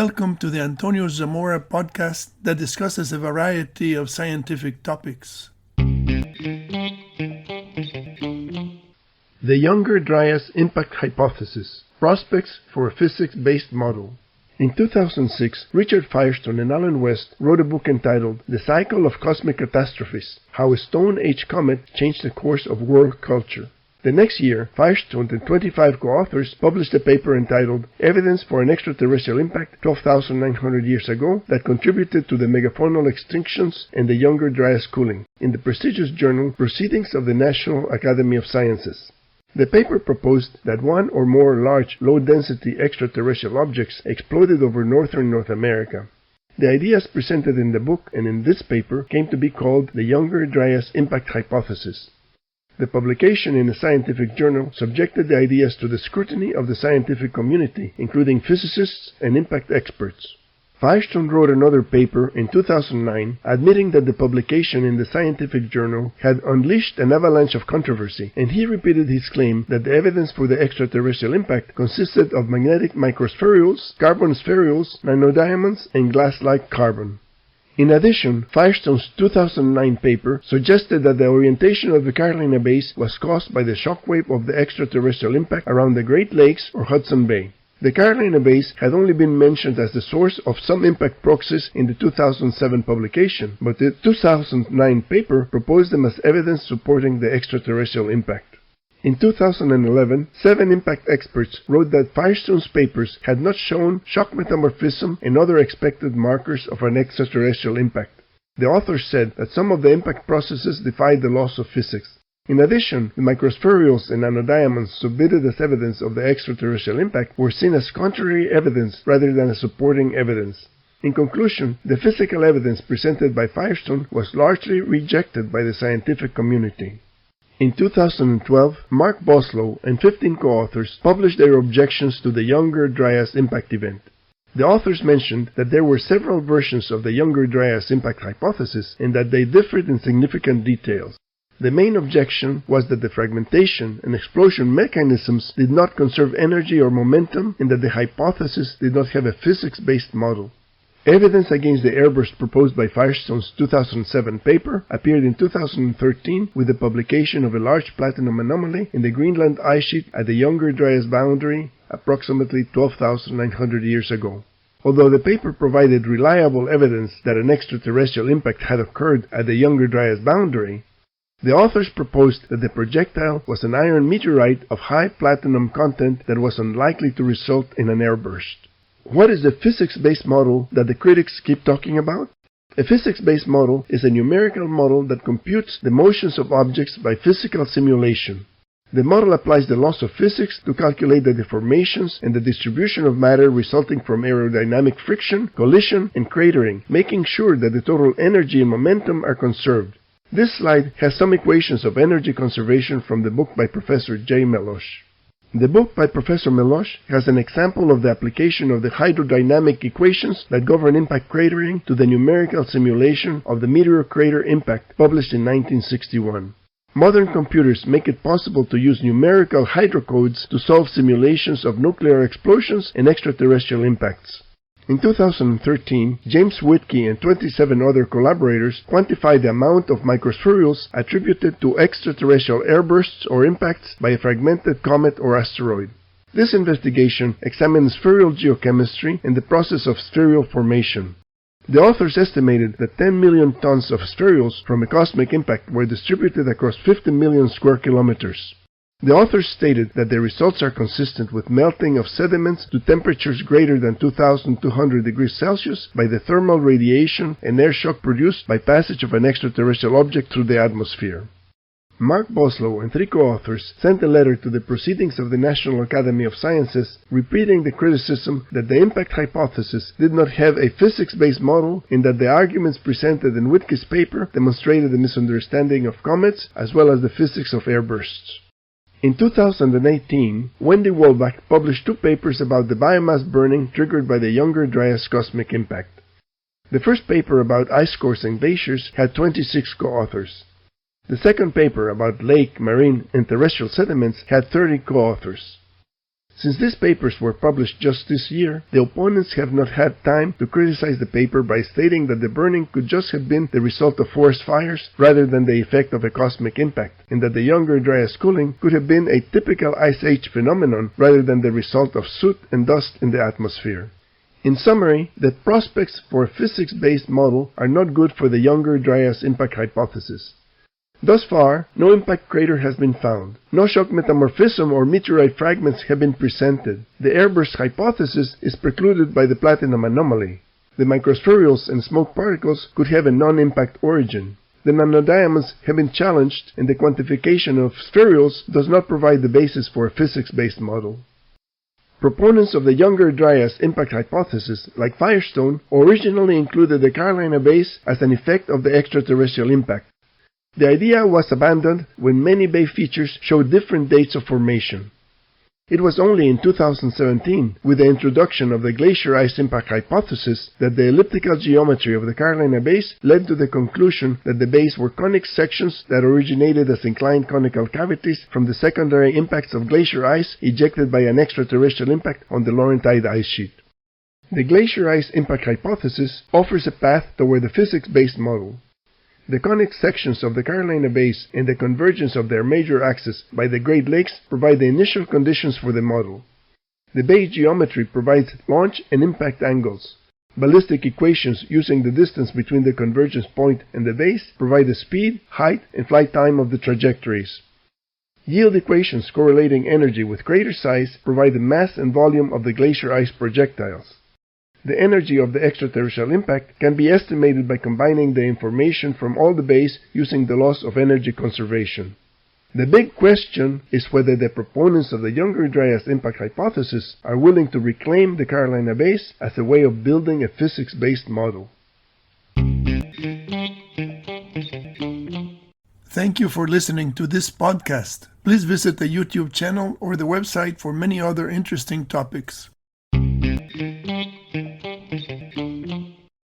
Welcome to the Antonio Zamora podcast that discusses a variety of scientific topics. The Younger Dryas Impact Hypothesis, Prospects for a Physics-Based Model. In 2006, Richard Firestone and Alan West wrote a book entitled The Cycle of Cosmic Catastrophes, How a Stone Age Comet Changed the Course of World Culture. The next year, Firestone and 25 co-authors published a paper entitled Evidence for an Extraterrestrial Impact 12,900 Years Ago that Contributed to the Megafaunal Extinctions and the Younger Dryas Cooling in the prestigious journal Proceedings of the National Academy of Sciences. The paper proposed that one or more large, low-density extraterrestrial objects exploded over northern North America. The ideas presented in the book and in this paper came to be called the Younger Dryas Impact Hypothesis. The publication in a scientific journal subjected the ideas to the scrutiny of the scientific community, including physicists and impact experts. Firestone wrote another paper in 2009 admitting that the publication in the scientific journal had unleashed an avalanche of controversy, and he repeated his claim that the evidence for the extraterrestrial impact consisted of magnetic microspherules, carbon spherules, nanodiamonds, and glass-like carbon. In addition, Firestone's 2009 paper suggested that the orientation of the Carolina Bays was caused by the shockwave of the extraterrestrial impact around the Great Lakes or Hudson Bay. The Carolina Bays had only been mentioned as the source of some impact proxies in the 2007 publication, but the 2009 paper proposed them as evidence supporting the extraterrestrial impact. In 2011, 7 impact experts wrote that Firestone's papers had not shown shock metamorphism and other expected markers of an extraterrestrial impact. The authors said that some of the impact processes defied the laws of physics. In addition, the microspherules and nanodiamonds submitted as evidence of the extraterrestrial impact were seen as contrary evidence rather than as supporting evidence. In conclusion, the physical evidence presented by Firestone was largely rejected by the scientific community. In 2012, Mark Boslow and 15 co-authors published their objections to the Younger Dryas Impact event. The authors mentioned that there were several versions of the Younger Dryas Impact Hypothesis and that they differed in significant details. The main objection was that the fragmentation and explosion mechanisms did not conserve energy or momentum and that the hypothesis did not have a physics-based model. Evidence against the airburst proposed by Firestone's 2007 paper appeared in 2013 with the publication of a large platinum anomaly in the Greenland ice sheet at the Younger Dryas boundary approximately 12,900 years ago. Although the paper provided reliable evidence that an extraterrestrial impact had occurred at the Younger Dryas boundary, the authors proposed that the projectile was an iron meteorite of high platinum content that was unlikely to result in an airburst. What is the physics-based model that the critics keep talking about? A physics-based model is a numerical model that computes the motions of objects by physical simulation. The model applies the laws of physics to calculate the deformations and the distribution of matter resulting from aerodynamic friction, collision, and cratering, making sure that the total energy and momentum are conserved. This slide has some equations of energy conservation from the book by Professor J. Melosh. The book by Professor Melosh has an example of the application of the hydrodynamic equations that govern impact cratering to the numerical simulation of the meteor crater impact published in 1961. Modern computers make it possible to use numerical hydrocodes to solve simulations of nuclear explosions and extraterrestrial impacts. In 2013, James Whitkey and 27 other collaborators quantified the amount of microspherules attributed to extraterrestrial airbursts or impacts by a fragmented comet or asteroid. This investigation examined spherular geochemistry and the process of spherular formation. The authors estimated that 10 million tons of spherules from a cosmic impact were distributed across 50 million square kilometers. The authors stated that the results are consistent with melting of sediments to temperatures greater than 2,200 degrees Celsius by the thermal radiation and air shock produced by passage of an extraterrestrial object through the atmosphere. Mark Boslow and 3 co-authors sent a letter to the Proceedings of the National Academy of Sciences repeating the criticism that the impact hypothesis did not have a physics-based model and that the arguments presented in Whitkey's paper demonstrated a misunderstanding of comets as well as the physics of airbursts. In 2018, Wendy Wolbach published 2 papers about the biomass burning triggered by the Younger Dryas cosmic impact. The first paper about ice cores and glaciers had 26 co-authors. The second paper about lake, marine, and terrestrial sediments had 30 co-authors. Since these papers were published just this year, the opponents have not had time to criticize the paper by stating that the burning could just have been the result of forest fires rather than the effect of a cosmic impact, and that the Younger Dryas cooling could have been a typical ice age phenomenon rather than the result of soot and dust in the atmosphere. In summary, the prospects for a physics-based model are not good for the Younger Dryas Impact Hypothesis. Thus far, no impact crater has been found. No shock metamorphism or meteorite fragments have been presented. The airburst hypothesis is precluded by the platinum anomaly. The microspherules and smoke particles could have a non-impact origin. The nanodiamonds have been challenged, and the quantification of spherules does not provide the basis for a physics-based model. Proponents of the Younger Dryas Impact Hypothesis, like Firestone, originally included the Carolina Bays as an effect of the extraterrestrial impact. The idea was abandoned when many bay features showed different dates of formation. It was only in 2017, with the introduction of the glacier ice impact hypothesis, that the elliptical geometry of the Carolina Bays led to the conclusion that the bays were conic sections that originated as inclined conical cavities from the secondary impacts of glacier ice ejected by an extraterrestrial impact on the Laurentide ice sheet. The glacier ice impact hypothesis offers a path toward a physics-based model. The conic sections of the Carolina Bays and the convergence of their major axes by the Great Lakes provide the initial conditions for the model. The bay geometry provides launch and impact angles. Ballistic equations using the distance between the convergence point and the bays provide the speed, height, and flight time of the trajectories. Yield equations correlating energy with crater size provide the mass and volume of the glacier ice projectiles. The energy of the extraterrestrial impact can be estimated by combining the information from all the bays using the laws of energy conservation. The big question is whether the proponents of the Younger Dryas Impact Hypothesis are willing to reclaim the Carolina Bays as a way of building a physics-based model. Thank you for listening to this podcast. Please visit the YouTube channel or the website for many other interesting topics.